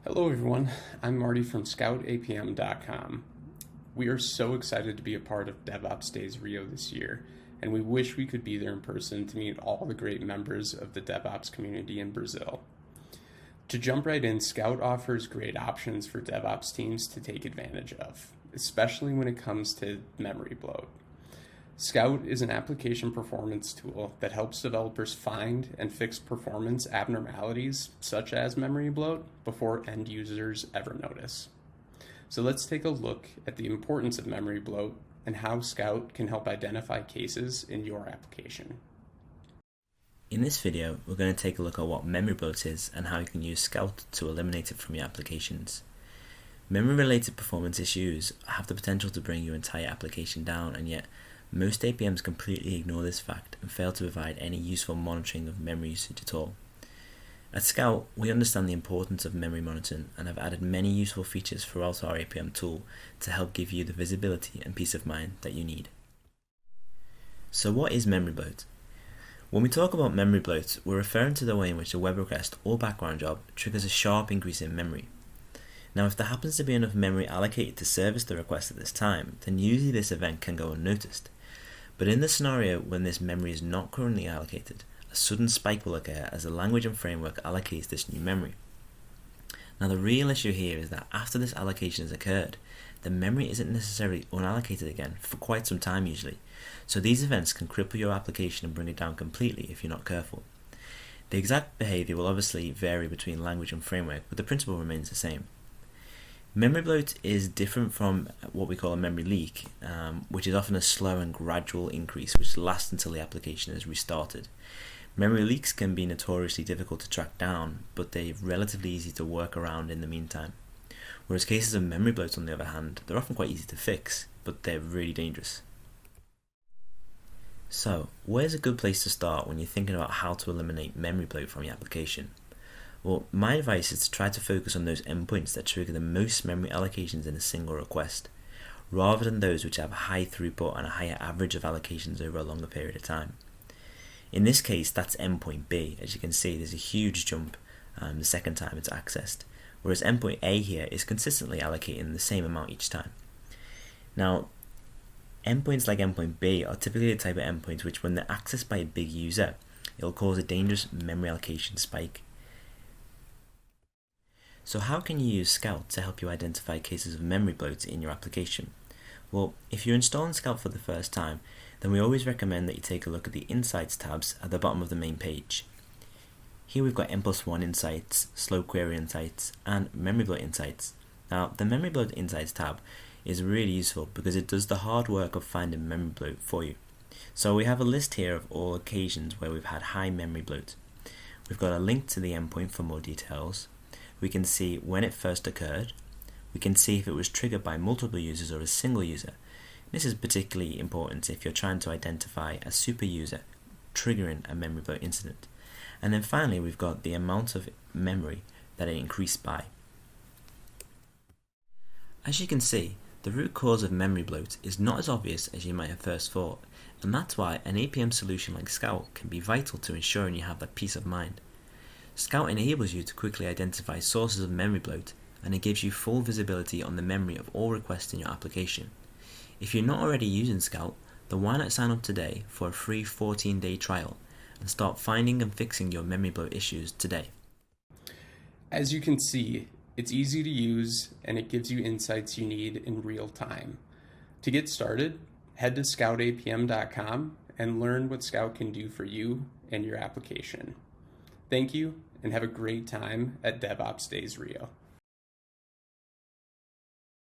Hello everyone, I'm Marty from ScoutAPM.com. We are so excited to be a part of DevOps Days Rio this year, and we wish we could be there in person to meet all the great members of the DevOps community in Brazil. To jump right in, Scout offers great options for DevOps teams to take advantage of, especially when it comes to memory bloat. Scout is an application performance tool that helps developers find and fix performance abnormalities, such as memory bloat, before end users ever notice. So let's take a look at the importance of memory bloat and how Scout can help identify cases in your application. In this video, we're going to take a look at what memory bloat is and how you can use Scout to eliminate it from your applications. Memory-related performance issues have the potential to bring your entire application down, and yet most APMs completely ignore this fact and fail to provide any useful monitoring of memory usage at all. At Scout, we understand the importance of memory monitoring and have added many useful features throughout our APM tool to help give you the visibility and peace of mind that you need. So what is memory bloat? When we talk about memory bloat, we're referring to the way in which a web request or background job triggers a sharp increase in memory. Now, if there happens to be enough memory allocated to service the request at this time, then usually this event can go unnoticed. But in the scenario when this memory is not currently allocated, a sudden spike will occur as the language and framework allocates this new memory. Now, the real issue here is that after this allocation has occurred, the memory isn't necessarily unallocated again for quite some time usually. So these events can cripple your application and bring it down completely if you're not careful. The exact behavior will obviously vary between language and framework, but the principle remains the same. Memory bloat is different from what we call a memory leak, which is often a slow and gradual increase which lasts until the application is restarted. Memory leaks can be notoriously difficult to track down, but they're relatively easy to work around in the meantime. Whereas cases of memory bloat, on the other hand, they're often quite easy to fix, but they're really dangerous. So, where's a good place to start when you're thinking about how to eliminate memory bloat from your application? Well, my advice is to try to focus on those endpoints that trigger the most memory allocations in a single request, rather than those which have a high throughput and a higher average of allocations over a longer period of time. In this case, that's endpoint B. As you can see, there's a huge jump the second time it's accessed, whereas endpoint A here is consistently allocating the same amount each time. Now, endpoints like endpoint B are typically the type of endpoints which, when they're accessed by a big user, it'll cause a dangerous memory allocation spike. So how can you use Scout to help you identify cases of memory bloat in your application? Well, if you're installing Scout for the first time, then we always recommend that you take a look at the Insights tabs at the bottom of the main page. Here we've got N+1 Insights, Slow Query Insights, and Memory Bloat Insights. Now, the Memory Bloat Insights tab is really useful because it does the hard work of finding memory bloat for you. So we have a list here of all occasions where we've had high memory bloat. We've got a link to the endpoint for more details. We can see when it first occurred. We can see if it was triggered by multiple users or a single user. This is particularly important if you're trying to identify a super user triggering a memory bloat incident. And then finally, we've got the amount of memory that it increased by. As you can see, the root cause of memory bloat is not as obvious as you might have first thought, and that's why an APM solution like Scout can be vital to ensuring you have that peace of mind. Scout enables you to quickly identify sources of memory bloat, and it gives you full visibility on the memory of all requests in your application. If you're not already using Scout, then why not sign up today for a free 14-day trial and start finding and fixing your memory bloat issues today. As you can see, it's easy to use and it gives you insights you need in real time. To get started, head to ScoutAPM.com and learn what Scout can do for you and your application. Thank you, and have a great time at DevOps Days Rio.